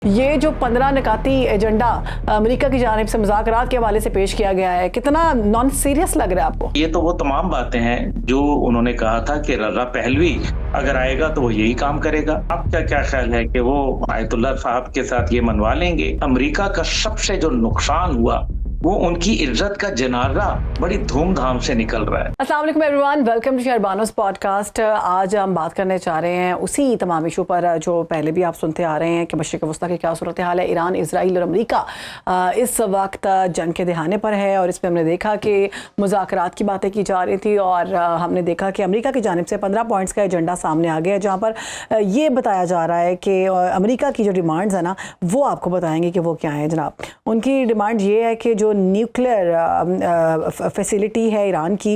ये जो 15 निकाती agenda America की जानिब से मुज़ाकरात के हवाले से पेश किया गया है, कितना नॉन सीरियस लग रहा है आपको? ये तो वो तमाम बातें हैं जो उन्होंने कहा था कि रज़ा पहलवी अगर आएगा तो वो यही काम करेगा। आपका क्या ख्याल है कि वो आयतुल्लाह साहब के साथ ये मनवा लेंगे? अमेरिका का सबसे जो नुकसान हुआ वो उनकी इज्जत का जनाजा बड़ी धूमधाम से निकल रहा है। अस्सलाम वालेकुम एवरीवन, वेलकम टू शहरबानोज़ पॉडकास्ट। आज हम बात करने चाह रहे हैं उसी तमाम इशू पर जो पहले भी आप सुनते आ रहे हैं कि मशरिक़ वस्ता की क्या सूरत हाल है। ईरान, इजराइल और अमेरिका इस वक्त जंग के दहाने पर है और इसमें हमने देखा कि मुज़ाकरात की बातें की जा रही थी और हमने देखा कि अमेरिका की जानिब से 15 पॉइंट्स का एजेंडा सामने आ गया है, जहाँ पर ये बताया जा रहा है कि अमेरिका की जो डिमांड्स है ना, वो आपको बताएंगे कि वो क्या है। जनाब, उनकी डिमांड ये है कि जो न्यूक्लियर फैसिलिटी है ईरान की,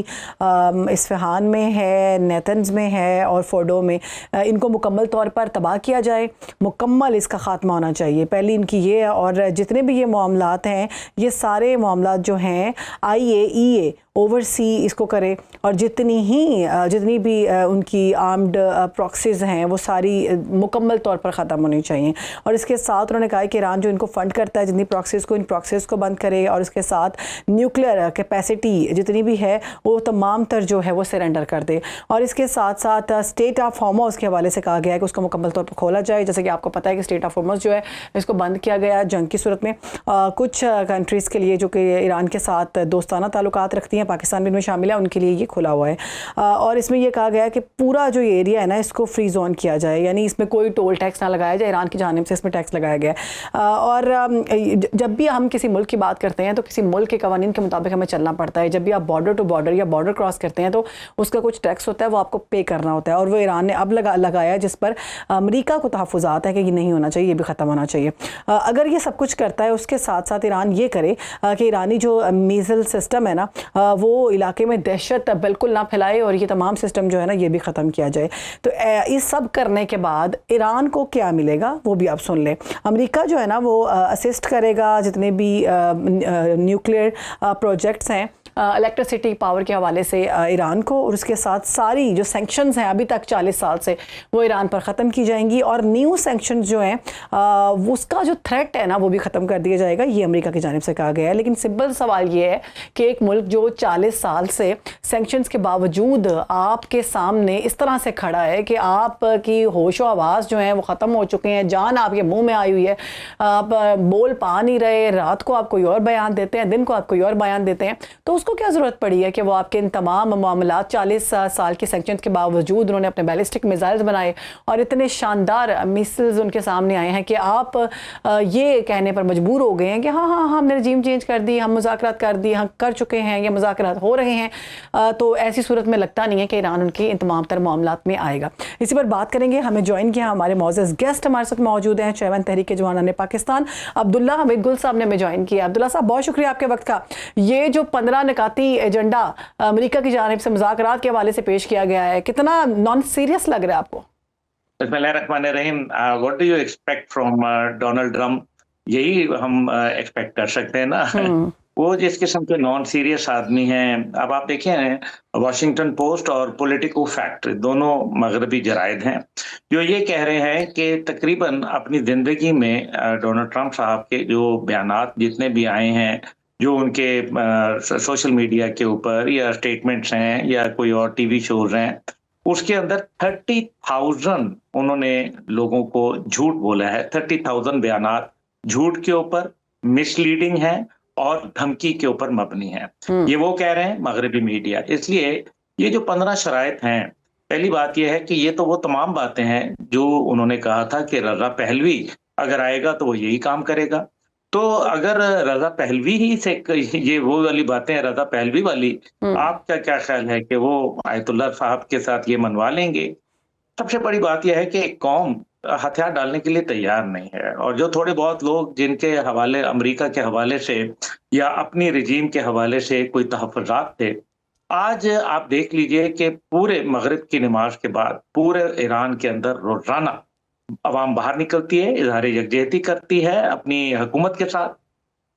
इस्फहान में है, नेतन्स में है और फोर्डो में, इनको मुकम्मल तौर पर तबाह किया जाए, मुकम्मल इसका ख़ात्मा होना चाहिए। पहली इनकी ये है। और जितने भी ये मामलात हैं, ये सारे मामलात जो हैं IAEA ओवरसी इसको करे और जितनी भी उनकी आर्म्ड प्रॉक्सीज हैं वो सारी मुकम्मल तौर पर ख़त्म होनी चाहिए। और इसके साथ उन्होंने कहा कि ईरान जो इनको फ़ंड करता है जितनी प्रॉक्सीज़ को, इन प्रॉक्सीज़ को बंद करे और इसके साथ न्यूक्लियर कैपेसिटी जितनी भी है वो तमाम तर जो है वो सरेंडर कर दे। और इसके साथ साथ स्टेट ऑफ हॉर्मोज़ के हवाले से कहा गया है कि उसको मुकम्मल तौर पर खोला जाए। जैसे कि आपको पता है कि स्टेट ऑफ हॉर्मोज़ जो है इसको बंद किया गया जंग की सूरत में। कुछ कंट्रीज़ के लिए जो कि ईरान के साथ दोस्ताना ताल्लुकात रखती हैं, पाकिस्तान भी इनमें शामिल है, उनके लिए ये खुला हुआ है। और इसमें यह कहा गया है कि पूरा जो एरिया है ना, इसको फ्री जोन किया जाए, यानी इसमें कोई टोल टैक्स ना लगाया जाए। ईरान की जानिब से इसमें टैक्स लगाया गया है। और जब भी हम किसी मुल्क की बात करते हैं तो किसी मुल्क के कवानीन के मुताबिक हमें चलना पड़ता है। जब भी आप बॉर्डर टू बॉर्डर या बॉर्डर क्रॉस करते हैं तो उसका कुछ टैक्स होता है, वो आपको पे करना होता है। और वो ईरान ने अब लगाया, जिस पर अमेरिका को तहफ़्फ़ुज़ात है कि ये नहीं होना चाहिए, ये भी ख़त्म होना चाहिए। अगर ये सब कुछ करता है, उसके साथ साथ ईरान ये करे कि ईरानी जो मीज़ल सिस्टम है ना, वो इलाके में दहशत बिल्कुल ना फैलाए और ये तमाम सिस्टम जो है ना ये भी ख़त्म किया जाए। तो इस सब करने के बाद ईरान को क्या मिलेगा वो भी आप सुन लें। अमेरिका जो है ना वो असिस्ट करेगा जितने भी न्यूक्लियर प्रोजेक्ट्स हैं इलेक्ट्रिसिटी पावर के हवाले से ईरान को, और उसके साथ सारी जो सैंक्शंस हैं अभी तक 40 साल से वो ईरान पर ख़त्म की जाएंगी और न्यू सैंक्शंस जो हैं उसका जो थ्रेट है ना वो भी ख़त्म कर दिया जाएगा। ये अमेरिका की जानिब से कहा गया है। लेकिन सिंपल सवाल ये है कि एक मुल्क जो 40 साल से सैंक्शंस के बावजूद आपके सामने इस तरह से खड़ा है कि आपकी होशो आवाज़ जो है वो ख़त्म हो चुके हैं, जान आपके मुँह में आई हुई है, आप बोल पा नहीं रहे, रात को आप कोई और बयान देते हैं, दिन को आप कोई और बयान देते हैं, तो उसको क्या ज़रूरत पड़ी है कि वो आपके इन तमाम मामलात 40 साल के सैंक्शंस के बावजूद उन्होंने अपने बैलिस्टिक मिसाइल्स बनाए और इतने शानदार मिसाइल्स उनके सामने आए हैं कि आप ये कहने पर मजबूर हो गए हैं कि हाँ हाँ हमने रजीम चेंज कर दी, हम मुज़ाकरात कर दी, हम कर चुके हैं, ये मुज़ाकरात हो रहे हैं। तो ऐसी सूरत में लगता नहीं है कि ईरान उनके इन तमाम तर मामलात में आएगा। इसी पर बात करेंगे। हमें ज्वाइन किया हमारे मौजूद गेस्ट हमारे साथ मौजूद हैं, चेयरमैन तहरीक जवानाने पाकिस्तान अब्दुल्ला हमीद गुल साहब ने हमें ज्वाइन किया। अब्दुल्ला साहब, बहुत शुक्रिया आपके वक्त का। ये जो 15 निकाती एजेंडा अमेरिका की जानिब से मुज़ाकरात के हवाले से पेश किया गया है, कितना नॉन सीरियस लग रहा है आपको? बिस्मिल्लाहिर्रहमानिर्रहीम। What do you expect from Donald Trump? यही हम एक्सपेक्ट कर सकते हैं ना। वो जिस किस्म के नॉन सीरियस आदमी हैं। अब आप देखें, वॉशिंगटन पोस्ट और पॉलिटिको फैक्ट दोनों मगरबी जराइद हैं जो ये कह रहे हैं कि तकरीबन अपनी ज़िंदगी में डोनाल्ड ट्रम्प साहब के जो बयानात जितने भी आए हैं, जो उनके सोशल मीडिया के ऊपर या स्टेटमेंट्स हैं या कोई और टीवी शोज हैं, उसके अंदर 30,000 उन्होंने लोगों को झूठ बोला है। 30,000 बयानात झूठ के ऊपर, मिसलीडिंग है और धमकी के ऊपर मबनी है। ये वो कह रहे हैं मगरबी मीडिया। इसलिए ये जो 15 शराइत हैं, पहली बात यह है कि ये तो वो तमाम बातें हैं जो उन्होंने कहा था कि रज़ा पहलवी अगर आएगा तो वो यही काम करेगा। तो अगर रज़ा पहलवी ही से ये वो वाली बातें हैं, रज़ा पहलवी वाली, आपका क्या ख्याल है कि वो आयतुल्लाह साहब के साथ ये मनवा लेंगे? सबसे बड़ी बात यह है कि एक कौम हथियार डालने के लिए तैयार नहीं है और जो थोड़े बहुत लोग जिनके हवाले अमेरिका के हवाले से या अपनी रजीम के हवाले से कोई तहफ़्फ़ुज़ात थे, आज आप देख लीजिए कि पूरे मगरिब की नमाज के बाद पूरे ईरान के अंदर रोज़ाना अवाम बाहर निकलती है, इज़हार यकजहती करती है अपनी हुकूमत के साथ।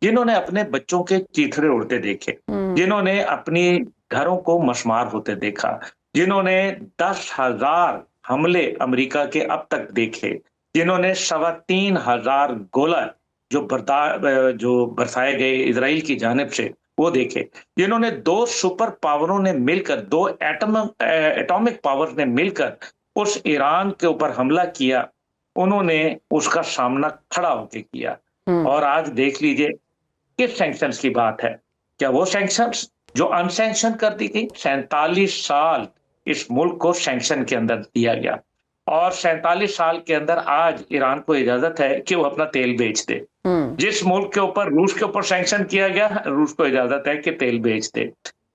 जिन्होंने अपने बच्चों के चीथड़े उड़ते देखे, जिन्होंने अपनी घरों को मसमार होते देखा, जिन्होंने 10,000 हमले अमेरिका के अब तक देखे, जिन्होंने 3,500 गोला जो बरसाए गए इजराइल की जानिब से वो देखे, जिन्होंने 2 सुपर पावरों ने मिलकर, 2 एटॉमिक पावर ने मिलकर उस ईरान के ऊपर हमला किया, उन्होंने उसका सामना खड़ा होकर किया। और आज देख लीजिए किस सैंक्शंस की बात है। क्या वो सैंक्शंस जो अनसैंक्शन कर दी गई? 47 साल इस मुल्क को सैंक्शन के अंदर दिया गया और 47 साल के अंदर आज ईरान को इजाजत है कि वो अपना तेल बेच दे। जिस मुल्क के ऊपर, रूस के ऊपर सैंक्शन किया गया, रूस को इजाजत है कि तेल बेच दे।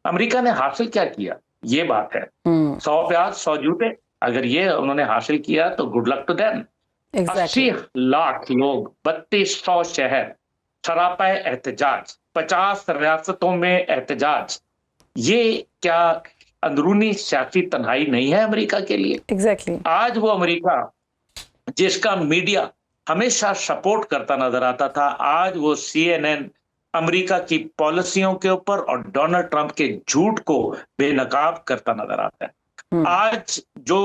अमेरिका ने हासिल क्या किया? ये बात है। 100 प्याज 100 जूते, अगर ये उन्होंने हासिल किया तो good luck to them. 80 lakh लोग, 3200 शहर, सरापा एहतजाज, 50 रियासतों में एहतजाज। ये क्या अंदरूनी सियासी तन्हाई नहीं है अमेरिका के लिए? एग्जैक्टली। आज वो अमेरिका जिसका मीडिया हमेशा सपोर्ट करता नजर आता था, आज वो CNN अमेरिका की पॉलिसियों के ऊपर और डोनाल्ड ट्रंप के झूठ को बेनकाब करता नजर आता है। आज जो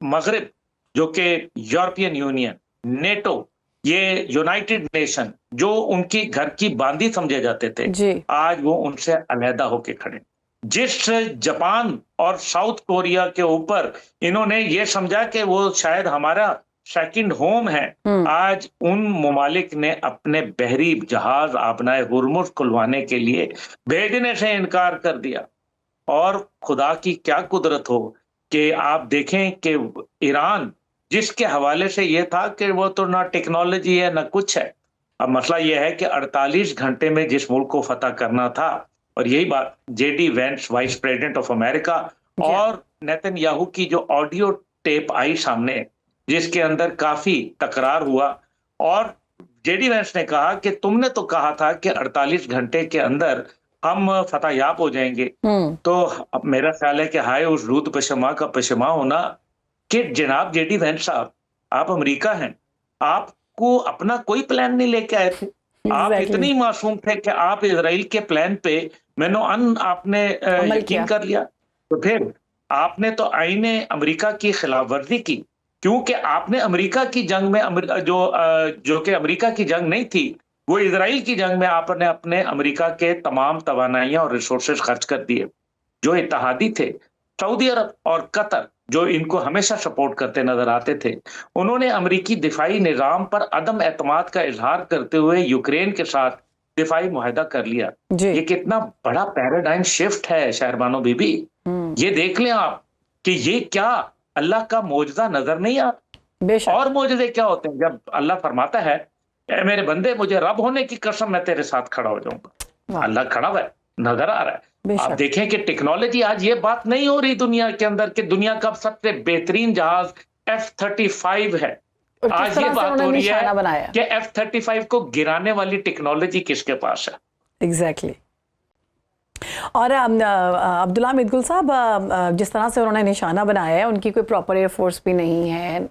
मगरिब, जो कि यूरोपियन यूनियन, नेटो, ये यूनाइटेड नेशन जो उनकी घर की बांदी समझे जाते थे, आज वो उनसे अलहदा होके खड़े। जिस जापान और साउथ कोरिया के ऊपर इन्होंने ये समझा कि वो शायद हमारा सेकंड होम है, आज उन ममालिक ने अपने बहरी जहाज आबनाए हुर्मुज खुलवाने के लिए भेजने से इनकार कर दिया। और खुदा की क्या कुदरत हो कि आप देखें कि ईरान, जिसके हवाले से ये था कि वो तो ना टेक्नोलॉजी है ना कुछ है, अब मसला ये है कि 48 घंटे में जिस मुल्क को फतह करना था, और यही बात JD Vance, vice president of America, और नेतन्याहू की जो ऑडियो टेप आई सामने, जिसके अंदर काफी तकरार हुआ, और JD वेंस ने कहा कि तुमने तो कहा था कि 48 घंटे के अंदर हम फतहयाब हो जाएंगे। तो अब मेरा ख्याल है कि हाय उस रूद पेशमा का पेशमा होना कि जनाब JD वेंस साहब, आप अमेरिका हैं, आपको अपना कोई प्लान नहीं लेके आए थे। आप इतनी मासूम थे कि आप इजराइल के प्लान पे आपने यकीन कर लिया। तो फिर आपने तो आईने अमेरिका की खिलाफ वर्जी की, क्योंकि आपने अमेरिका की जंग में जो कि अमेरिका की जंग नहीं थी, वो इजराइल की जंग में आपने अपने अमेरिका के तमाम तवानाइयां और रिसोर्सेज खर्च कर दिए। जो इत्तेहादी थे, सऊदी अरब और कतर, जो इनको हमेशा सपोर्ट करते नजर आते थे, उन्होंने अमेरिकी दिफाई निजाम पर अदम एतमाद का इजहार करते हुए यूक्रेन के साथ दिफाई मुआहदा कर लिया। ये कितना बड़ा पैराडाइम शिफ्ट है शहरबानो बीबी। ये देख लें आप कि ये क्या अल्लाह का मौजज़ा नजर नहीं आता। और मौजज़े क्या होते हैं? जब अल्लाह फरमाता है, ए मेरे बंदे, मुझे रब होने की कसम, मैं तेरे साथ खड़ा हो जाऊंगा। अल्लाह खड़ा हुआ है, नजर आ रहा है। आप देखें कि टेक्नोलॉजी, आज ये बात नहीं हो रही दुनिया के अंदर कि दुनिया का सबसे बेहतरीन जहाज F-35 है। आज ये बात हो रही है कि F-35 को गिराने वाली टेक्नोलॉजी किसके पास है। एग्जैक्टली। और अब्दुल्ला मिदगुल साहब, जिस तरह से उन्होंने निशाना बनाया है, उनकी कोई प्रॉपर एयरफोर्स भी नहीं है।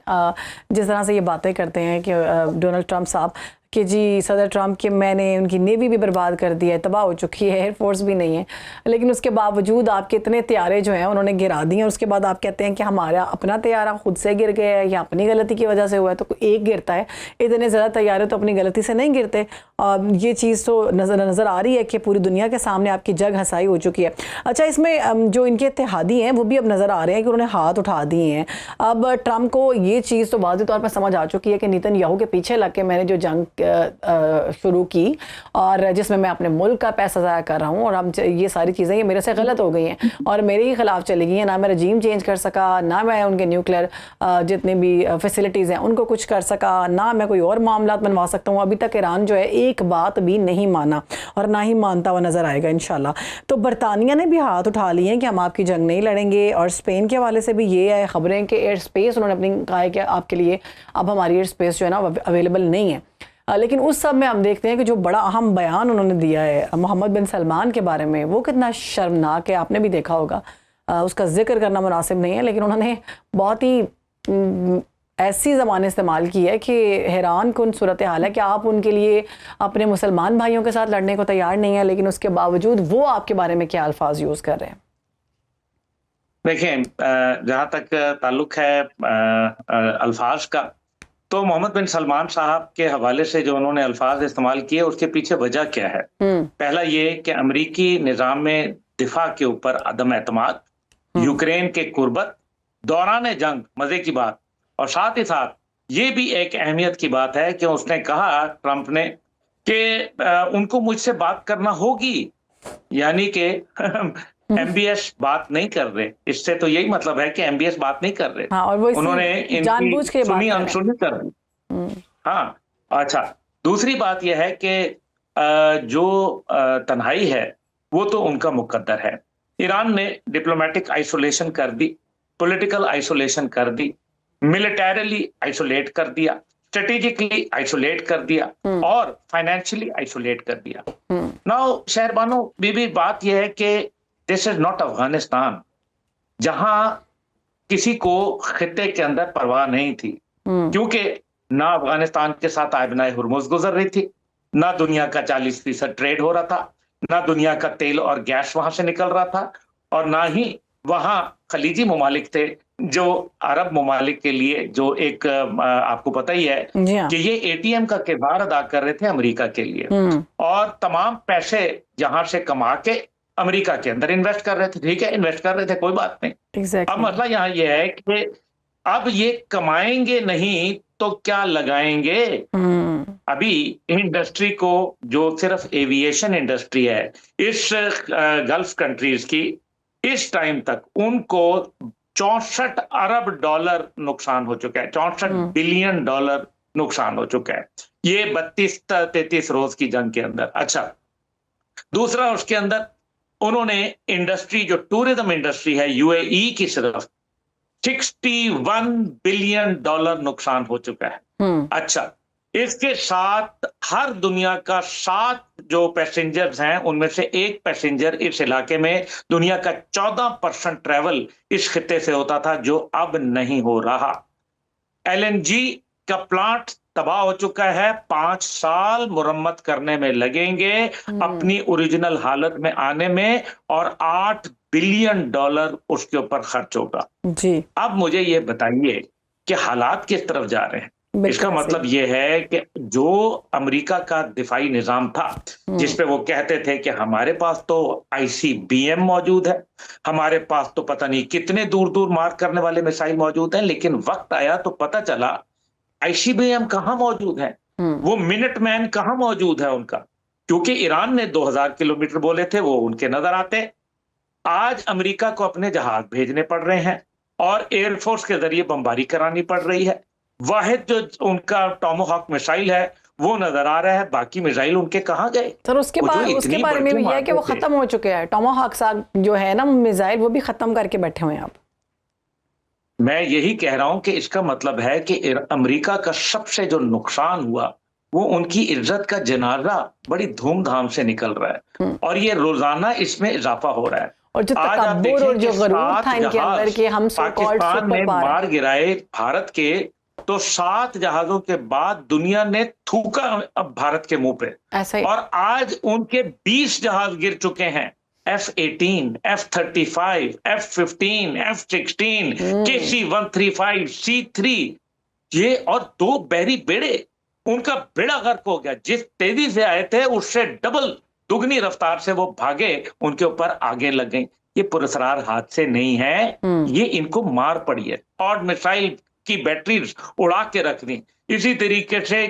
जिस तरह से ये बातें करते हैं कि डोनाल्ड ट्रंप साहब कि जी सदर ट्रंप के मैंने उनकी नेवी भी बर्बाद कर दी है, तबाह हो चुकी है, एयरफोर्स भी नहीं है, लेकिन उसके बावजूद आपके इतने तैयारे जो हैं उन्होंने गिरा दिए, और उसके बाद आप कहते हैं कि हमारा अपना तैयारा खुद से गिर गया है या अपनी गलती की वजह से हुआ है। तो एक गिरता है, इतने ज़्यादा तैयारे तो अपनी गलती से नहीं गिरते। ये चीज़ तो नज़र आ रही है कि पूरी दुनिया के सामने आपकी जग हंसाई हो चुकी है। अच्छा, इसमें जो इनके इत्तेहादी हैं वो भी अब नज़र आ रहे हैं कि उन्होंने हाथ उठा दिए हैं। अब ट्रंप को ये चीज़ तो वाज़ेह तौर पर समझ आ चुकी है कि नेतन्याहू के पीछे लग के मैंने जो जंग शुरू की और जिसमें मैं अपने मुल्क का पैसा ज़ाया कर रहा हूँ, और अब ये सारी चीज़ें ये मेरे से गलत हो गई हैं और मेरे ही खिलाफ चली गई हैं। ना मैं रजीम चेंज कर सका, ना मैं उनके न्यूक्लियर जितने भी फैसिलिटीज़ हैं उनको कुछ कर सका, ना मैं कोई और मामला बनवा सकता हूँ। अभी तक ईरान जो है एक बात भी नहीं माना और ना ही मानता हुआ नज़र आएगा इंशाल्लाह। तो बरतानिया ने भी हाथ उठा लिए हैं कि हम आपकी जंग नहीं लड़ेंगे, और स्पेन के हवाले से भी ये है खबरें कि एयर स्पेस उन्होंने अपनी कहा है कि आपके लिए अब हमारी एयर स्पेस जो है ना अवेलेबल नहीं है। लेकिन उस सब में हम देखते हैं कि जो बड़ा अहम बयान उन्होंने दिया है मोहम्मद बिन सलमान के बारे में, वो कितना शर्मनाक है। आपने भी देखा होगा, उसका जिक्र करना मुनासिब नहीं है, लेकिन उन्होंने बहुत ही ऐसी ज़बान इस्तेमाल की है कि हैरान कुन सूरत हाल है कि आप उनके लिए अपने मुसलमान भाइयों के साथ लड़ने को तैयार नहीं है, लेकिन उसके बावजूद वो आपके बारे में क्या अल्फाज यूज़ कर रहे हैं। देखें, जहाँ तक ताल्लुक है अल्फाज का, तो मोहम्मद बिन सलमान साहब के हवाले से जो उन्होंने अल्फाज इस्तेमाल किए उसके पीछे वजह क्या है? पहला ये कि अमरीकी निज़ाम में दिफा के ऊपर अदम एतमाद, यूक्रेन के कुर्बत, दौरान जंग, मजे की बात, और साथ ही साथ ये भी एक अहमियत की बात है कि उसने कहा, ट्रंप ने, कि उनको मुझसे बात करना होगी, यानी कि एमबीएस बात नहीं कर रहे। इससे तो यही मतलब है कि एमबीएस बात नहीं कर रहे। हाँ, और वो उन्होंने जानबूझ के सुनी अनसुनी कर दी। हाँ, अच्छा, दूसरी बात यह है कि जो तन्हाई है वो तो उनका मुकद्दर है। ईरान ने डिप्लोमेटिक आइसोलेशन कर दी, पॉलिटिकल आइसोलेशन कर दी, मिलिटरीली आइसोलेट कर दिया, स्ट्रेटेजिकली आइसोलेट कर दिया और फाइनेंशियली आइसोलेट कर दिया। नाउ शहरबानो बीबी, बात यह है कि दिस इज नॉट अफगानिस्तान जहां किसी को खित्ते के अंदर परवाह नहीं थी, क्योंकि ना अफगानिस्तान के साथ आबनाए हुर्मुज गुजर रही थी, ना दुनिया का 40% ट्रेड हो रहा था, ना दुनिया का तेल और गैस वहां से निकल रहा था, और ना ही वहां खलीजी ममालिक थे जो अरब ममालिक के लिए जो एक आपको पता ही है कि ये एटीएम का किरदार अदा कर रहे थे अमेरिका के लिए, और तमाम पैसे जहां से कमा के अमेरिका के अंदर इन्वेस्ट कर रहे थे। ठीक है, इन्वेस्ट कर रहे थे, कोई बात नहीं। अब मसला यहाँ यह है कि अब ये कमाएंगे नहीं तो क्या लगाएंगे? अभी इंडस्ट्री को, जो सिर्फ एविएशन इंडस्ट्री है इस गल्फ कंट्रीज की, इस टाइम तक उनको 64 अरब डॉलर नुकसान हो चुका है, 64 बिलियन डॉलर नुकसान हो चुका है, ये 32-33 रोज की जंग के अंदर। अच्छा, दूसरा, उसके अंदर उन्होंने इंडस्ट्री, जो टूरिज्म इंडस्ट्री है यूएई की, सिर्फ 61 बिलियन डॉलर नुकसान हो चुका है। अच्छा, इसके साथ हर दुनिया का 7 जो पैसेंजर्स हैं उनमें से एक पैसेंजर इस इलाके में, दुनिया का 14% ट्रेवल इस खित्ते से होता था, जो अब नहीं हो रहा। एलएनजी का प्लांट तबाह हो चुका है, 5 साल मुरम्मत करने में लगेंगे अपनी ओरिजिनल हालत में आने में, और 8 बिलियन डॉलर उसके ऊपर खर्च होगा जी। अब मुझे ये बताइए कि हालात किस तरफ जा रहे हैं? इसका मतलब यह है कि जो अमेरिका का दिफाई निजाम था, जिसपे वो कहते थे कि हमारे पास तो आईसीबीएम मौजूद है, हमारे पास तो पता नहीं कितने दूर दूर मार करने वाले मिसाइल मौजूद हैं, लेकिन वक्त आया तो पता चला आईसीबीएम कहां मौजूद है, वो मिनटमैन कहां मौजूद है उनका, क्योंकि ईरान ने 2000 किलोमीटर बोले थे, वो उनके नजर आते। आज अमेरिका को अपने जहाज भेजने पड़ रहे हैं और एयरफोर्स के जरिए बमबारी करानी पड़ रही है। वाहिद जो उनका टॉमोहॉक मिसाइल है वो नजर आ रहा है, बाकी मिसाइल उनके कहां गए? सर, उसके बारे में भी है कि वो खत्म हो चुके हैं। टॉमोहॉक जो है ना मिसाइल, वो भी खत्म करके बैठे हुए हैं आप। मैं यही कह रहा हूं कि इसका मतलब है कि अमेरिका का सबसे जो नुकसान हुआ वो उनकी इज्जत का जनाजा बड़ी धूमधाम से निकल रहा है, और ये रोजाना इसमें इजाफा हो रहा है। और जो तकब्बुर और जो गरूर था इनके अंदर कि हम पाकिस्तान ने मार गिराए भारत के, तो 7 जहाजों के बाद दुनिया ने थूका अब भारत के मुंह पे, और आज उनके 20 जहाज गिर चुके हैं, F-18, F-35, F-15, F-16, KC-135, C-3, ये और 2 बहरी बेड़े, उनका बेड़ा गर्क हो गया। जिस तेजी से आए थे उससे डबल दुगनी रफ्तार से वो भागे, उनके ऊपर आगे लग गई। ये पुरस्कार हादसे नहीं है, ये इनको मार पड़ी है। और मिसाइल की बैटरीज उड़ा के रख दी। इसी तरीके से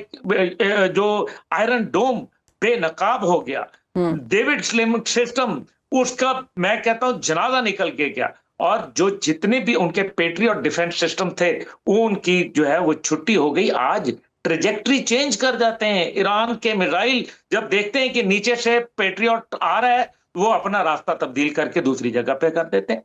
जो आयरन डोम बेनकाब हो गया, डेविड स्लिम सिस्टम, उसका मैं कहता हूं जनाजा निकल के गया, और जो जितने भी उनके पेट्रियट डिफेंस सिस्टम थे वो उनकी जो है वो छुट्टी हो गई। आज ट्रेजेक्टरी चेंज कर जाते हैं। ईरान के मिसाइल जब देखते हैं कि नीचे से पेट्रियट आ रहा है, वो अपना रास्ता तब्दील करके दूसरी जगह पे कर देते हैं।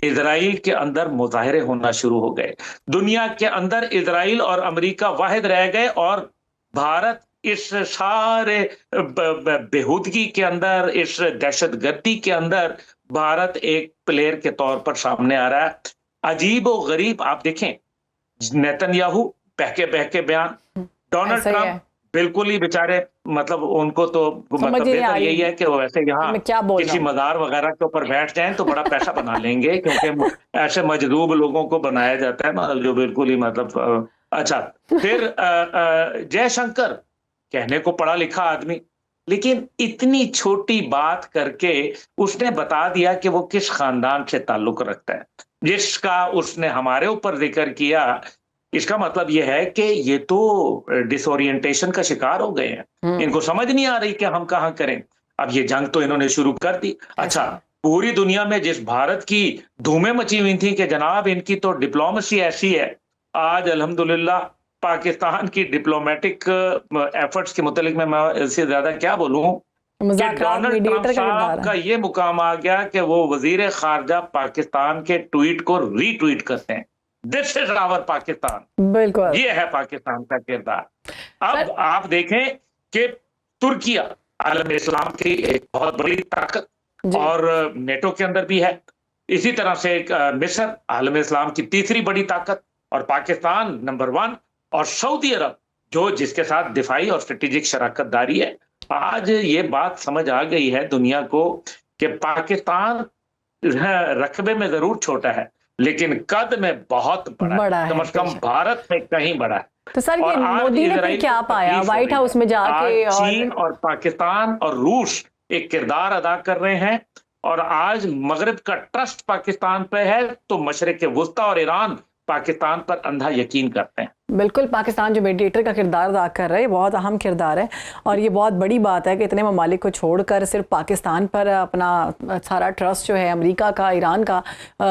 इजराइल के अंदर मुजाहरे होना शुरू हो गए, दुनिया के अंदर इजराइल और अमेरिका वाहिद रह गए, और भारत इस सारे बेहूदगी के अंदर, इस दहशतगर्दी के अंदर भारत एक प्लेयर के तौर पर सामने आ रहा है। अजीब और गरीब, आप देखें नेतन्याहू बहके बहके बयान, डोनाल्ड ट्रंप बिल्कुल ही बेचारे, मतलब उनको तो मतलब यही है कि वो वैसे यहाँ किसी मजार वगैरह के ऊपर बैठ जाएं तो बड़ा पैसा बना लेंगे, क्योंकि ऐसे मजदूब लोगों को बनाया जाता है, मतलब जो बिल्कुल ही मतलब अच्छा, फिर जयशंकर, कहने को पढ़ा लिखा आदमी, लेकिन इतनी छोटी बात करके उसने बता दिया कि वो किस खानदान से ताल्लुक रखता है, जिसका उसने हमारे ऊपर जिक्र किया। इसका मतलब ये है कि ये तो डिसोरिएंटेशन का शिकार हो गए हैं, इनको समझ नहीं आ रही कि हम कहाँ करें। अब ये जंग तो इन्होंने शुरू कर दी। अच्छा, पूरी दुनिया में जिस भारत की धूमें मची हुई थी कि जनाब इनकी तो डिप्लोमेसी ऐसी है, आज अल्हम्दुलिल्लाह पाकिस्तान की डिप्लोमेटिक एफर्ट्स के मुतालिक मैं इससे ज्यादा क्या बोलूं कि मुज़ाकरात डोनाल्ड ट्रंप मीडिएटर का किरदार साहब है। का ये मुकाम आ गया कि वो वजीर खारजा पाकिस्तान के ट्वीट को रीट्वीट करते हैं, दिस इज आवर पाकिस्तान। बिल्कुल। ये है पाकिस्तान का किरदार। सर अब आप देखें कि तुर्किया आलम इस्लाम की एक बहुत बड़ी ताकत जी। और नेटो के अंदर भी है। इसी तरह से मिस्र आलम इस्लाम की तीसरी बड़ी ताकत और पाकिस्तान नंबर 1 और सऊदी अरब जो जिसके साथ दिफाई और स्ट्रेटेजिक शराकत दारी है। आज ये बात समझ आ गई है दुनिया को कि पाकिस्तान रकबे में जरूर छोटा है लेकिन कद में बहुत बड़ा बड़ा है, है, कम से कम बेशक। भारत में कहीं बड़ा है। तो सर ये और आज मोदी ने फिर इजराइल क्या को पाया तकलीफ हो व्हाइट रही हाउस है। में जाके? आज और चीन और पाकिस्तान और रूस एक किरदार अदा कर रहे हैं और आज मगरिब का ट्रस्ट पाकिस्तान पे है तो मशरिक वुस्ता और ईरान पाकिस्तान पर अंधा यकीन करते हैं। बिल्कुल, पाकिस्तान जो मीडिएटर का किरदार अदा कर रहा है, बहुत अहम किरदार है और ये बहुत बड़ी बात है कि इतने ममालिक को छोड़कर सिर्फ पाकिस्तान पर अपना सारा ट्रस्ट जो है अमेरिका का, ईरान का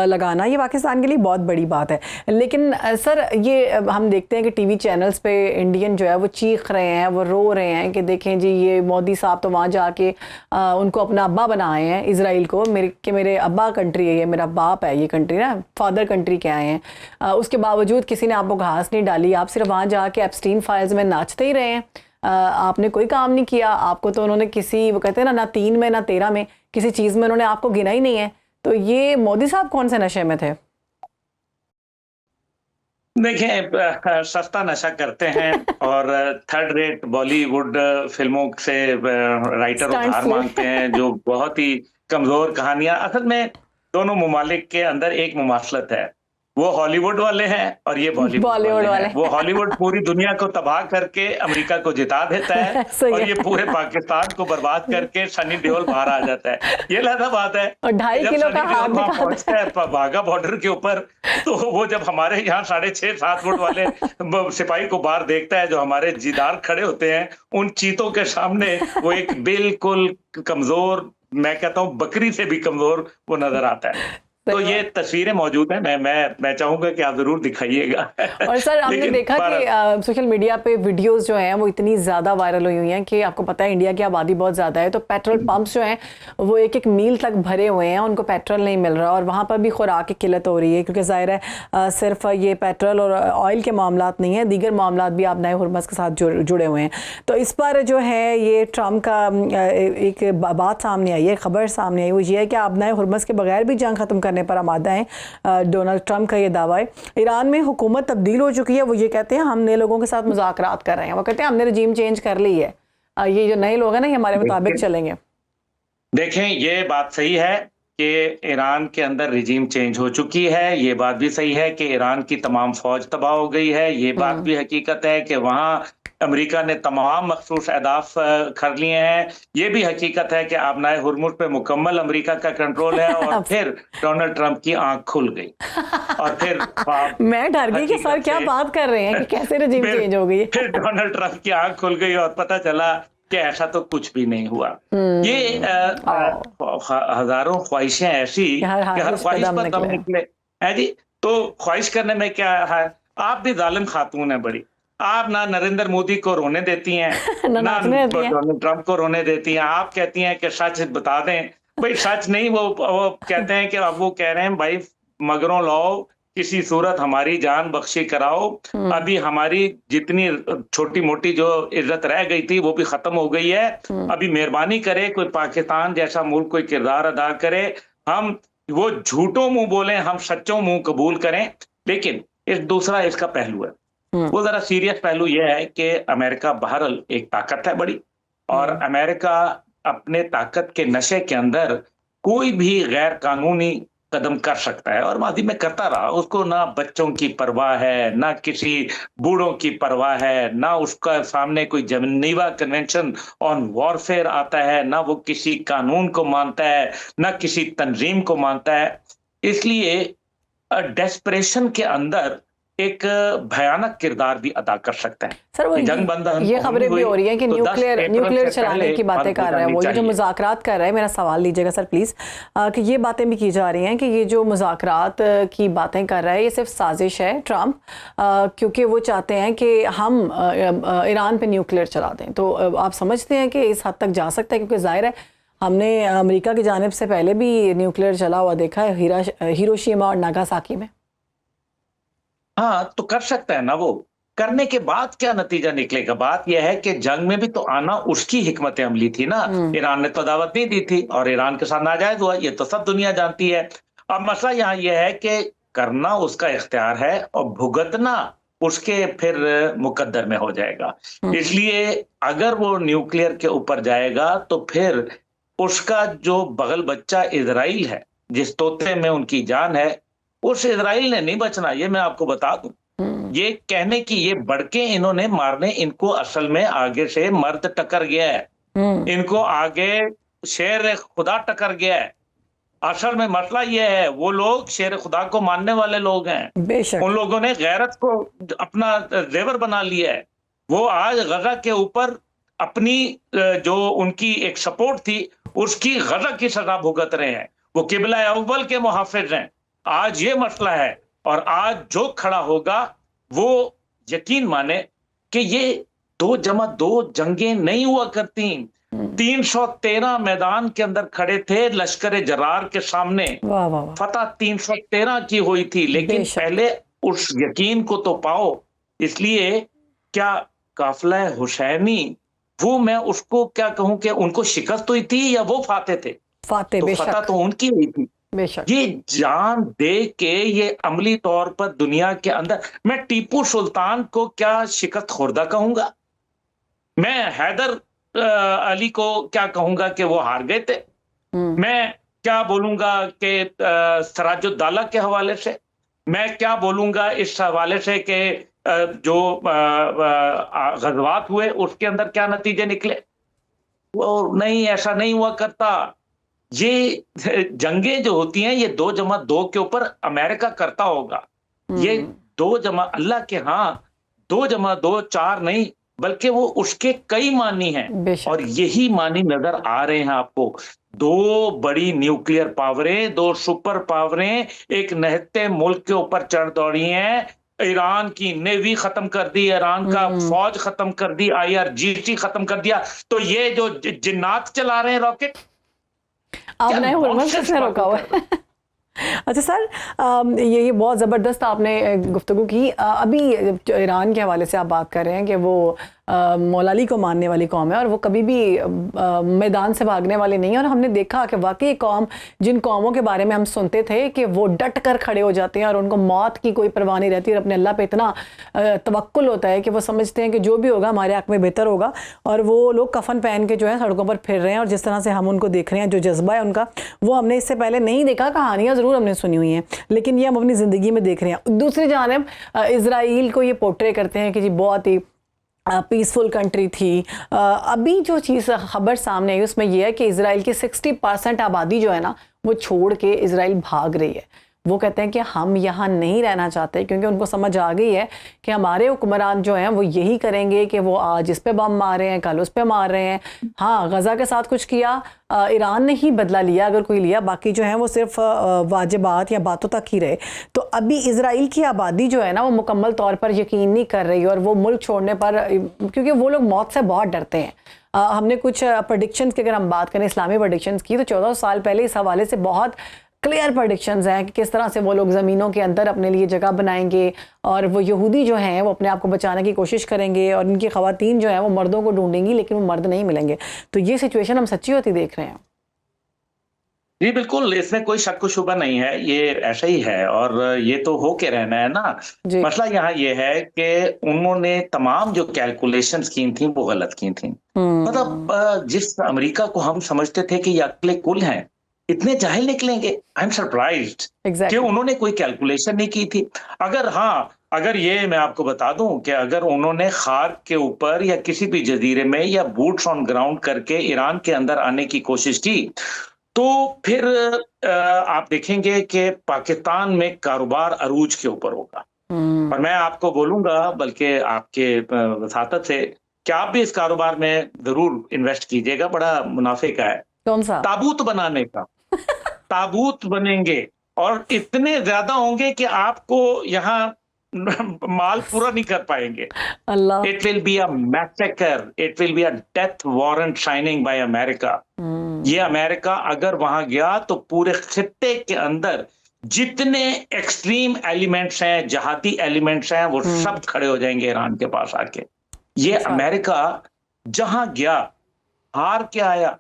लगाना, ये पाकिस्तान के लिए बहुत बड़ी बात है। लेकिन सर ये हम देखते हैं कि टीवी चैनल्स पे इंडियन जो है वो चीख रहे हैं, वो रो रहे हैं कि देखें जी ये मोदी साहब तो वहाँ जाके उनको अपना अब्बा बनाए हैं इसराइल को, मेरे अब्बा कंट्री है ये, मेरा बाप है ये कंट्री ना, फादर कंट्री के आए हैं। उसके बावजूद किसी ने आपको घास नहीं डाली, आप सिर्फ वहाँ जाके एप्स्टीन फाइल्स में नाचते ही रहे हैं। आपने कोई काम नहीं किया, आपको तो उन्होंने किसी, वो कहते हैं ना 3 में ना 13 में किसी चीज़ में उन्होंने आपको गिना ही नहीं है। तो ये मोदी साहब कौन से नशे में थे? देखें, सस्ता नशा करते हैं और थर्ड रेट बॉलीवुड फिल्मों से राइटर उधार मांगते हैं जो बहुत ही कमजोर कहानियां। असल में दोनों मुमालिक के अंदर एक मुमासलत है, वो हॉलीवुड वाले हैं और ये बॉलीवुड वाले हैं। वो हॉलीवुड पूरी दुनिया को तबाह करके अमेरिका को जिता देता है और ये पूरे पाकिस्तान को बर्बाद करके सनी देओल बाहर आ जाता है। ये लगा बात है। और 2.5 किलो का हाथ पहुंचता है वाघा बॉर्डर के ऊपर, तो वो जब हमारे यहाँ 6.5-7 फुट वाले सिपाही को बाहर देखता है जो हमारे जीदार खड़े होते हैं, उन चीतों के सामने वो एक बिल्कुल कमजोर, मैं कहता हूँ बकरी से भी कमजोर वो नजर आता है। तो ये तस्वीरें मौजूद हैं, मैं चाहूंगा कि आप जरूर दिखाइएगा। और सर हमने देखा कि सोशल मीडिया पे वीडियोस जो हैं वो इतनी ज़्यादा वायरल हुई हैं कि आपको पता है इंडिया की आबादी बहुत ज़्यादा है, तो पेट्रोल पंप्स जो हैं वो एक मील तक भरे हुए हैं, उनको पेट्रोल नहीं मिल रहा और वहाँ पर भी खुराक की किल्लत हो रही है, क्योंकि ज़ाहिर है सिर्फ ये पेट्रोल और ऑयल के मामलात नहीं है, दीगर मामलात भी आपनाए हुर्मस के साथ जुड़े हुए हैं। तो इस पर जो है ये ट्रम्प का एक बात सामने आई है, खबर सामने आई, वो ये है कि आपनाए हुर्मस के बगैर भी जंग खत्म करने पर आमादा है। डोनाल्ड ट्रंप का ये दावा है। ईरान में हुकूमत तब्दील हो चुकी है, वो ये कहते हैं हम नए लोगों के साथ मुज़ाकरात कर रहे हैं, वो कहते हैं हमने रजीम चेंज कर ली है, ये जो नए लोग हैं ना ये हमारे मुताबिक चलेंगे। देखें, ये बात सही है कि ईरान के अंदर रिजीम चेंज हो चुकी है, ये बात भी सही है कि ईरान की तमाम फौज तबाह हो गई है, ये बात भी हकीकत है कि वहाँ अमेरिका ने तमाम मखसूस अहदाफ कर लिए हैं, ये भी हकीकत है कि आबनाए हुर्मुज पे मुकम्मल अमेरिका का कंट्रोल है। और फिर डोनाल्ड ट्रंप की आंख खुल गई और फिर मैं डर गई कि सर क्या बात कर रहे हैं कि कैसे रजीम चेंज हो गई। फिर डोनाल्ड ट्रंप की आंख खुल गई और पता चला कि ऐसा तो कुछ भी नहीं हुआ। ये हजारों ख्वाहिशें ऐसी कि हर ख्वाहिश पर दम निकले है जी। तो ख्वाहिश करने में क्या है, आप भी जालिम खातून है बड़ी, आप ना नरेंद्र मोदी को रोने देती हैं ना डोनाल्ड ट्रंप को रोने देती हैं। आप कहती हैं कि सच बता दें, भाई सच नहीं, वो कहते हैं कि अब वो कह रहे हैं भाई मगरों लाओ, किसी सूरत हमारी जान बख्शी कराओ, अभी हमारी जितनी छोटी मोटी जो इज्जत रह गई थी वो भी खत्म हो गई है, अभी मेहरबानी करे कोई पाकिस्तान जैसा मुल्क कोई किरदार अदा करे, हम वो झूठों मुंह बोलें, हम सच्चों मुंह कबूल करें। लेकिन इस दूसरा इसका पहलू है, वो जरा सीरियस पहलू यह है कि अमेरिका बहरहाल एक ताकत है बड़ी, और अमेरिका अपने ताकत के नशे के अंदर कोई भी गैर कानूनी कदम कर सकता है और माजी में करता रहा। उसको ना बच्चों की परवाह है, ना किसी बूढ़ों की परवाह है, ना उसका सामने कोई जेनेवा कन्वेंशन ऑन वॉरफेयर आता है, ना वो किसी कानून को मानता है, ना किसी तंजीम को मानता है। इसलिए डेस्परेशन के अंदर एक भयानक किरदार भी अदा कर सकता है। सर वो जंग बंधन ये खबरें भी हो रही हैं कि तो 10 न्यूक्लियर अप्रैल से चलाने पहले की बातें बंद हो कर रहा है जानी वो, ये जो चाहिए। मुज़ाकरात कर रहा है, मेरा सवाल लीजिएगा सर प्लीज़, कि ये बातें भी की जा रही हैं कि ये जो मुज़ाकरात की बातें कर रहा है ये सिर्फ साजिश है ट्रम्प, क्योंकि वो चाहते हैं कि हम ईरान पे न्यूक्लियर चला दें। तो आप समझते हैं कि इस हद तक जा सकता है? क्योंकि जाहिर है हमने अमेरिका की जानिब से पहले भी न्यूक्लियर चला हुआ देखा है हिरोशिमा और नागासाकी में। हाँ, तो कर सकता है ना वो। करने के बाद क्या नतीजा निकलेगा? बात यह है कि जंग में भी तो आना उसकी हिकमत अमली थी ना। ईरान ने तो दावत नहीं दी थी और ईरान के साथ नाजायज हुआ, ये तो सब दुनिया जानती है। अब मसला यहाँ यह है कि करना उसका इख्तियार है और भुगतना उसके फिर मुकद्दर में हो जाएगा। इसलिए अगर वो न्यूक्लियर के ऊपर जाएगा तो फिर उसका जो बगल बच्चा इजराइल है, जिस तोते में उनकी जान है, उस इजराइल ने नहीं बचना। ये मैं आपको बता दूं। ये कहने की ये बड़के इन्होंने मारने, इनको असल में आगे से मर्द टकर गया है, इनको आगे शेर खुदा टकर गया है। असल में मसला ये है, वो लोग शेर खुदा को मानने वाले लोग हैं। बेशक उन लोगों ने गैरत को अपना जेवर बना लिया है। वो आज गजा के ऊपर अपनी जो उनकी एक सपोर्ट थी उसकी गजा की सजा भुगत रहे हैं। वो किबला अव्वल के मुहाफिज हैं। आज ये मसला है और आज जो खड़ा होगा वो यकीन माने कि ये 2+2 जंगें नहीं हुआ करती। 313 मैदान के अंदर खड़े थे लश्कर जरार के सामने, वाह वाह वाह। फतह 313 की हुई थी, लेकिन बेशक। पहले उस यकीन को तो पाओ। इसलिए क्या काफिला हुसैनी, वो मैं उसको क्या कहूं कि उनको शिकस्त हुई थी या वो फाते थे? फाते तो फतह बेशक तो उनकी हुई थी। बेशक। ये जान दे के ये अमली तौर पर दुनिया के अंदर, मैं टीपू सुल्तान को क्या शिकस्त खुर्दा कहूंगा? मैं हैदर अली को क्या कहूंगा कि वो हार गए थे? मैं क्या बोलूंगा कि सराजुद्दौला के हवाले से? मैं क्या बोलूंगा इस हवाले से कि जो गजवात हुए उसके अंदर क्या नतीजे निकले? वो नहीं, ऐसा नहीं हुआ करता। ये जंगें जो होती हैं ये 2+2 के ऊपर अमेरिका करता होगा। ये 2 अल्लाह के हाँ 2+2 4 नहीं, बल्कि वो उसके कई मानी हैं बेशक। और यही मानी नजर आ रहे हैं आपको। 2 बड़ी न्यूक्लियर पावरें, 2 सुपर पावरें एक नहते मुल्क के ऊपर चढ़ दौड़ी हैं। ईरान की नेवी खत्म कर दी, ईरान का फौज खत्म कर दी, IRGC खत्म कर दिया। तो ये जो जिन्नात चला रहे हैं रॉकेट, आप नए हुरमत किसने रोका हुआ है? अच्छा सर, ये बहुत ज़बरदस्त आपने गुफ्तगू की। अभी ईरान के हवाले से आप बात कर रहे हैं कि वो मौला अली को मानने वाली कौम है और वो कभी भी मैदान से भागने वाली नहीं है। और हमने देखा कि वाकई कौम, जिन कौमों के बारे में हम सुनते थे कि वो डट कर खड़े हो जाते हैं और उनको मौत की कोई परवाह नहीं रहती और अपने अल्लाह पे इतना तवक्कुल होता है कि वो समझते हैं कि जो भी होगा हमारे हक़ में बेहतर होगा। और वो लोग कफन पहन के जो है सड़कों पर फिर रहे हैं और जिस तरह से हम उनको देख रहे हैं, जो जज्बा है उनका, वो हमने इससे पहले नहीं देखा। कहानियाँ ज़रूर हमने सुनी हुई हैं, लेकिन ये हम अपनी ज़िंदगी में देख रहे हैं। दूसरी जानिब इज़राइल को ये पोर्ट्रे करते हैं कि जी बहुत ही पीसफुल कंट्री थी। अभी जो चीज़ खबर सामने आई उसमें यह है कि इजराइल की 60% आबादी जो है ना वो छोड़ के इजराइल भाग रही है। वो कहते हैं कि हम यहाँ नहीं रहना चाहते, क्योंकि उनको समझ आ गई है कि हमारे हुक्मरान जो हैं वो यही करेंगे कि वो आज इस पे बम मार रहे हैं, कल उस पे मार रहे हैं। हाँ, गज़ा के साथ कुछ किया, ईरान ने ही बदला लिया अगर कोई लिया, बाकी जो है वो सिर्फ वाजिबात या बातों तक ही रहे। तो अभी इजराइल की आबादी जो है ना वो मुकम्मल तौर पर यकीन नहीं कर रही और वो मुल्क छोड़ने पर, क्योंकि वो लोग मौत से बहुत डरते हैं। हमने कुछ प्रडिक्शंस की अगर हम बात करें, इस्लामी प्रडिक्शंस की, तो 14 साल पहले इस हवाले से बहुत क्लियर प्रडिक्शंस हैं कि किस तरह से वो लोग ज़मीनों के अंदर अपने लिए जगह बनाएंगे और वो यहूदी जो हैं वो अपने आप को बचाने की कोशिश करेंगे और इनकी ख़वातीन जो हैं वो मर्दों को ढूंढेंगी, लेकिन वो मर्द नहीं मिलेंगे। तो ये सिचुएशन हम सच्ची होती देख रहे हैं। जी बिल्कुल, इसमें कोई शक शुबा नहीं है, ये ऐसा ही है और ये तो हो के रहना है ना। मसला यहाँ ये है कि उन्होंने तमाम जो कैलकुलेशंस की थी वो गलत की थी। मतलब जिस अमेरिका को हम समझते थे कि ये अक्ले कुल हैं, इतने जाहिल निकलेंगे? आई एम सरप्राइज्ड कि एग्जैक्टली। उन्होंने कोई कैलकुलेशन नहीं की थी। अगर ये मैं आपको बता दूं कि अगर उन्होंने खार्क के ऊपर या किसी भी जजीरे में या बूट्स ऑन ग्राउंड करके ईरान के अंदर आने की कोशिश की, तो फिर आप देखेंगे कि पाकिस्तान में कारोबार अरूज के ऊपर होगा। और मैं आपको बोलूंगा, बल्कि आपके वसातत से, कि आप भी इस कारोबार में जरूर इन्वेस्ट कीजिएगा, बड़ा मुनाफे का है। कौन सा? ताबूत बनाने का। ताबूत बनेंगे और इतने ज्यादा होंगे कि आपको यहाँ माल पूरा नहीं कर पाएंगे। Allah. It will be a massacre, it will be a death warrant signing by America. ये अमेरिका अगर वहां गया तो पूरे खित्ते के अंदर जितने एक्सट्रीम एलिमेंट्स हैं, जहादी एलिमेंट्स हैं, वो सब खड़े हो जाएंगे ईरान के पास आके। ये अमेरिका जहां गया हार के आया।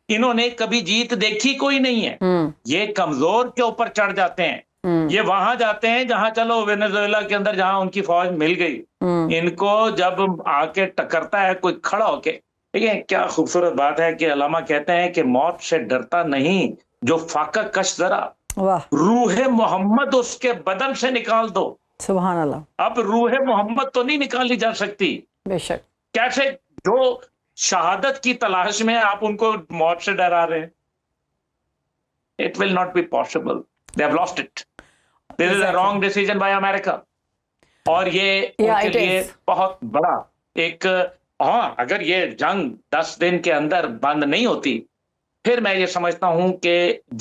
इन्होंने कभी जीत देखी कोई नहीं है। ये कमजोर के ऊपर चढ़ जाते हैं। ये वहां जाते हैं जहां, चलो वेनेजुएला के अंदर जहां उनकी फौज मिल गई, इनको जब आके टकरता है कोई खड़ा होके। देखिए क्या खूबसूरत बात है कि अल्लामा कहते हैं कि मौत से डरता नहीं जो फाका कश जरा, वाह। रूहे मोहम्मद उसके बदन से निकाल दो। सुभान अल्लाह। अब रूहे मोहम्मद तो नहीं निकाली जा सकती। बेशक। कैसे? जो शहादत की तलाश में आप उनको मौत से डरा रहे हैं। It will not be possible. They have lost it. This is a wrong decision by America. और ये उनके लिए बहुत बड़ा एक, अगर ये जंग 10 दिन के अंदर बंद नहीं होती, फिर मैं ये समझता हूं कि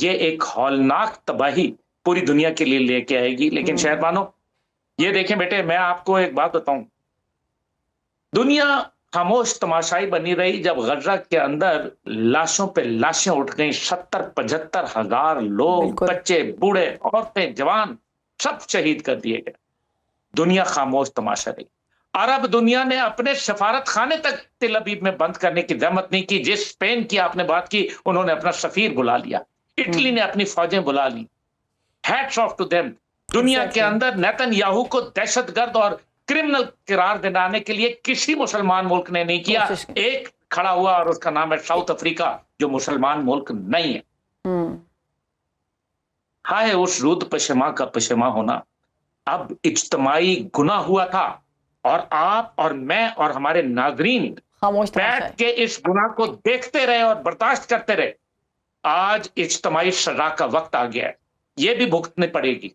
ये एक हौलनाक तबाही पूरी दुनिया के लिए लेके आएगी। लेकिन शहरबानो, ये देखें बेटे, मैं आपको एक बात बताऊं, दुनिया खामोश तमाशाई बनी रही जब गजा के अंदर लाशों पे लाशें उठ गई। 70-75 हजार लोग, बच्चे, बूढ़े, औरतें, जवान, सब शहीद कर दिए गए। दुनिया खामोश तमाशा रही। अरब दुनिया ने अपने सफारत खाने तक तेल अवीव में बंद करने की जहमत नहीं की। जिस स्पेन की आपने बात की, उन्होंने अपना सफीर बुला लिया। इटली ने अपनी फौजें बुला ली। Hats off to them. दुनिया के अंदर नेतन्याहू को दहशतगर्द और क्रिमिनल करार दिलाने के लिए किसी मुसलमान मुल्क ने नहीं किया। एक खड़ा हुआ और उसका नाम है साउथ अफ्रीका, जो मुसलमान मुल्क नहीं है। हाय उस रूद पशेमा का पशेमा होना। अब इज्तमाई गुनाह हुआ था और आप और मैं और हमारे नाजरीन बैठ के इस गुनाह को देखते रहे और बर्दाश्त करते रहे। आज इज्तमाई सजा का वक्त आ गया है, ये भी भुगतनी पड़ेगी।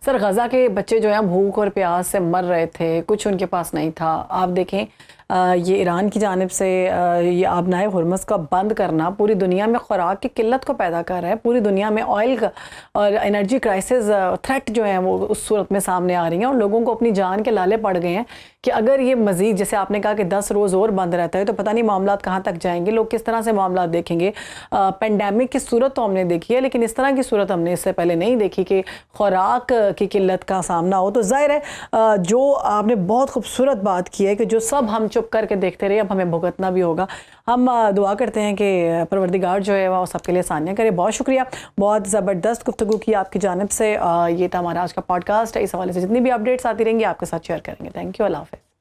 सर, गजा के बच्चे जो हैं भूख और प्यास से मर रहे थे, कुछ उनके पास नहीं था। आप देखें ये ईरान की जानिब से ये आबनाए हुर्मुज़ का बंद करना पूरी दुनिया में खुराक की किल्लत को पैदा कर रहा है। पूरी दुनिया में ऑयल का और एनर्जी क्राइसिस थ्रेट जो है वो उस सूरत में सामने आ रही हैं और लोगों को अपनी जान के लाले पड़ गए हैं कि अगर ये मज़ीद, जैसे आपने कहा कि 10 रोज़ और बंद रहता है, तो पता नहीं मामला कहाँ तक जाएंगे, लोग किस तरह से मामला देखेंगे। पेंडेमिक की सूरत तो हमने देखी है, लेकिन इस तरह की सूरत हमने इससे पहले नहीं देखी कि खुराक की किल्लत का सामना हो। तो ज़ाहिर है जो आपने बहुत खूबसूरत बात की है कि जो सब हम चुप करके देखते रहे, अब हमें भुगतना भी होगा। हम दुआ करते हैं कि परवरदिगार जो है वो सबके लिए आसानियाँ करे। बहुत शुक्रिया, बहुत ज़बरदस्त गुफ्तगू की आपकी जानिब से। ये था हमारा आज का पॉडकास्ट। इस हवाले से जितनी भी अपडेट्स आती रहेंगी आपके साथ शेयर करेंगे। Thank you. अल्लाह हाफ़िज़।